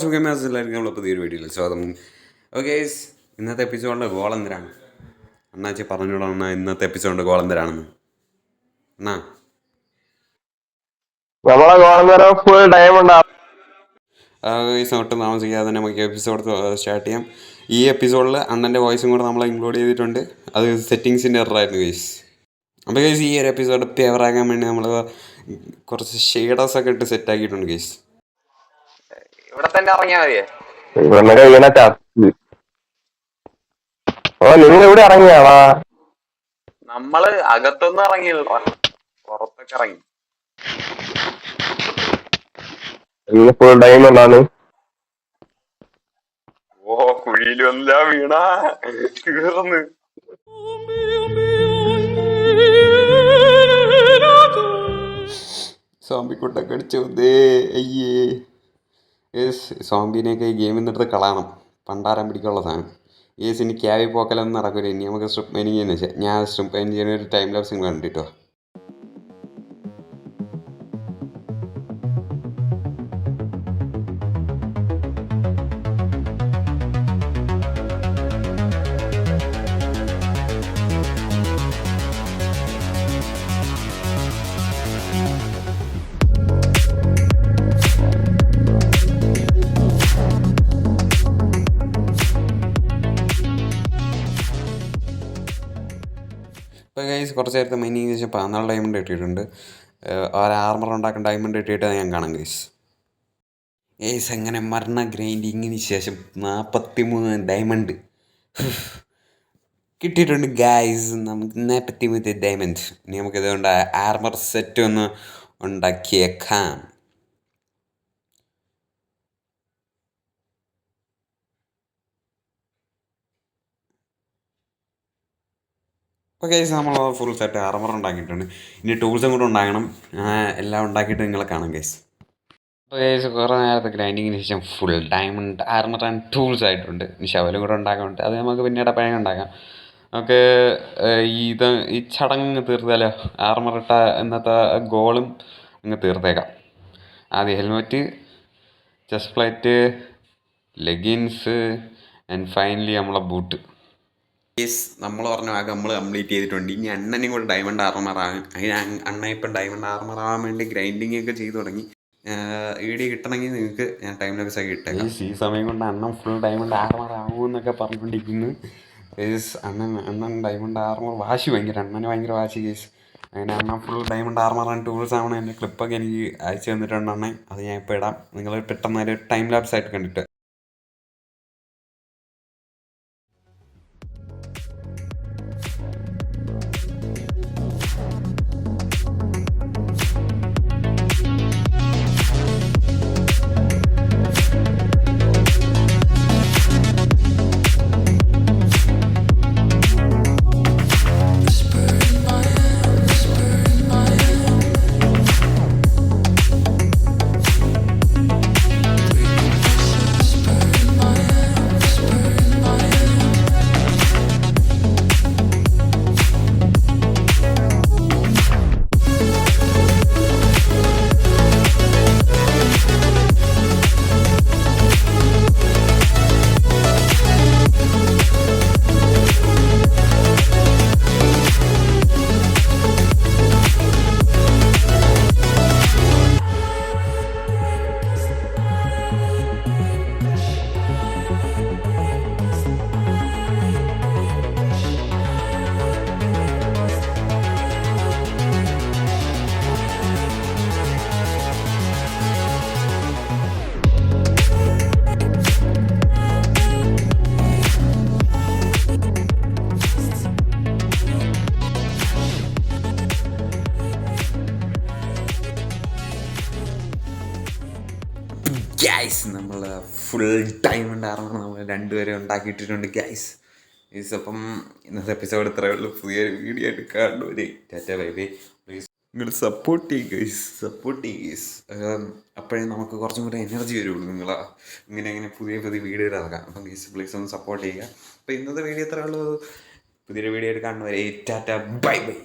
സുഖമായിരിക്കും. നമ്മൾ പുതിയൊരു വീഡിയോയിൽ സ്വാഗതം. ഓക്കെ, ഇന്നത്തെ എപ്പിസോഡിൻ്റെ ഗോൾ എന്തിനാണ് അണ്ണാച്ചി പറഞ്ഞോളാം. ഇന്നത്തെ എപ്പിസോഡിൻ്റെ ഗോൾ എന്തിനാണെന്ന് അണ്ണാ. ഒട്ടും താമസിക്കാതെ തന്നെ നമുക്ക് എപ്പിസോഡ് സ്റ്റാർട്ട് ചെയ്യാം. ഈ എപ്പിസോഡിൽ അണ്ണൻ്റെ വോയിസും കൂടെ നമ്മൾ ഇൻക്ലൂഡ് ചെയ്തിട്ടുണ്ട്. അത് സെറ്റിങ്സിൻ്റെ എററായിരുന്നു ഗൈസ്. അപ്പോൾ ഗൈസ്, ഈ ഒരു എപ്പിസോഡ് ഫേവറാക്കാൻ വേണ്ടി നമ്മൾ കുറച്ച് ഷെയ്ഡേഴ്സൊക്കെ ഇട്ട് സെറ്റാക്കിയിട്ടുണ്ട് ഗൈസ്. ഇവിടെ തന്നെ ഇറങ്ങിയാ മതിയേ. നിങ്ങൾ ഇവിടെ ഇറങ്ങിയാടാ? നമ്മള് അകത്തൊന്നും ഇറങ്ങിയില്ല, പുറത്തൊക്കെ ഇറങ്ങി. ഫുൾ ഡയമണ്ട് ആണ്. ഓ, കുഴിയിലൊല്ല വീണ തീർന്ന്. സോംബിക്കുട്ടൊക്കെ അടിച്ചു അയ്യേ. സോംബിനെയൊക്കെ ഈ ഗെയിമിൽ നിന്നിട്ട് കളയണം. പണ്ടാരം പിടിക്കാനുള്ള സാധനം. ഇനി ക്യാബി പോക്കലൊന്നും നടക്കില്ല. ഇനി നമുക്ക് സ്ട്രിപ്പ് പെയിൻ ചെയ്യുന്ന വെച്ചാൽ ഞാൻ സ്ട്രിപ്പ് പെയിൻ ചെയ്യുന്ന ഒരു ടൈം ലാപ്സ് നിങ്ങൾ കണ്ടിട്ടോ. ഇപ്പോൾ ഗൈസ് കുറച്ച് നേരത്തെ മൈനിങ് ശേഷം 14 ഡയമണ്ട് കിട്ടിയിട്ടുണ്ട്. ഒരു ആർമർ ഉണ്ടാക്കുന്ന ഡയമണ്ട് കിട്ടിയിട്ട് ഞാൻ കാണാം ഗൈസ്. അങ്ങനെ മരണ ഗ്രൈൻഡിങ്ങിന് ശേഷം 43 ഡയമണ്ട് കിട്ടിയിട്ടുണ്ട് ഗൈസ്. നമുക്ക് 43 ഡയമണ്ട്. ഇനി നമുക്കിതുകൊണ്ട് ആർമർ സെറ്റ് ഒന്ന് ഉണ്ടാക്കിയേക്കാം. ഓക്കെ, നമ്മൾ ഫുൾ സെറ്റ് ആർമർ ഉണ്ടാക്കിയിട്ടുണ്ട്. ഇനി ടൂൾസും കൂടെ ഉണ്ടാക്കണം. എല്ലാം ഉണ്ടാക്കിയിട്ട് നിങ്ങളെ കാണാം ഗൈസ്. അപ്പോൾ ഗൈസ്, കുറേ നേരത്തെ ഗ്രൈൻഡിങ്ങിന് ശേഷം full diamond armour and tools ആയിട്ടുണ്ട്. ഇനി ശവലും കൂടെ ഉണ്ടാക്കാനുണ്ട്. അത് നമുക്ക് പിന്നീട് പഴയ ഉണ്ടാക്കാം. നമുക്ക് ഈ ചടങ്ങ് തീർത്താലോ? ആർമർ ഇട്ട ഇന്നത്തെ ഗോളും അങ്ങ് തീർത്തേക്കാം. ആദ്യം helmet, chest plate, leggings and finally നമ്മളെ ബൂട്ട്. നമ്മൾ പറഞ്ഞ ഭാഗം നമ്മൾ കംപ്ലീറ്റ് ചെയ്തിട്ടുണ്ട്. ഇനി അണ്ണനും കൂടെ ഡയമണ്ട് ആർമർ ആകും. അതിന് അണ്ണ ഇപ്പം ഡയമണ്ട് ആർമർ ആവാൻ വേണ്ടി ഗ്രൈൻഡിങ് ഒക്കെ ചെയ്തു തുടങ്ങി. വീഡിയോ കിട്ടണമെങ്കിൽ നിങ്ങൾക്ക് ഞാൻ ടൈം ലാപ്സ് ഒക്കെ ഇട്ടേക്കാം. ഈ സമയം കൊണ്ട് അണ്ണൻ ഫുൾ ഡയമണ്ട് ആർമർ ആകുമെന്നൊക്കെ പറഞ്ഞുകൊണ്ടിരിക്കുന്നു. അണ്ണൻ ഡയമണ്ട് ആർമർ വാശി ഭയങ്കര. അണ്ണന് ഭയങ്കര വാശി കേസ്. അങ്ങനെ അണ്ണൻ full diamond armour and tools ആവണം. എൻ്റെ ക്ലിപ്പൊക്കെ എനിക്ക് അയച്ചു തന്നിട്ടുണ്ട് അണ്ണൻ. അത് ഞാൻ ഇപ്പോൾ ഇടാം. നിങ്ങൾ പെട്ടെന്ന് ഒരു ടൈം ലാപ്സ് ആയിട്ട് കണ്ടിട്ട്. ഗൈസ്, നമ്മൾ ഫുൾ ഡയമണ്ട് ആർമർ നമ്മൾ രണ്ടുപേരെ ഉണ്ടാക്കിയിട്ടിട്ടുണ്ട് ഗൈസ്. അപ്പം ഇന്നത്തെ എപ്പിസോഡ് ഇത്രയേ ഉള്ളൂ. പുതിയൊരു വീഡിയോ ആയിട്ട് കാണുന്നവരെ ടാറ്റ ബൈ ബൈ. പ്ലീസ് നിങ്ങൾ സപ്പോർട്ട് ചെയ്യുക ഗൈസ്, സപ്പോർട്ട് ചെയ്യുക ഗൈസ്. അപ്പോഴേ നമുക്ക് കുറച്ചും കൂടെ എനർജി വരുള്ളൂ. നിങ്ങൾ ഇങ്ങനെ പുതിയ വീഡിയോ ഇറക്കാം. അപ്പം ഗൈസ് പ്ലീസ് ഒന്ന് സപ്പോർട്ട് ചെയ്യുക. അപ്പോൾ ഇന്നത്തെ വീഡിയോ ഇത്രയേ ഉള്ളൂ. പുതിയൊരു വീഡിയോ ആയിട്ട് കാണുന്നവരെ ടാറ്റ ബൈ ബൈ.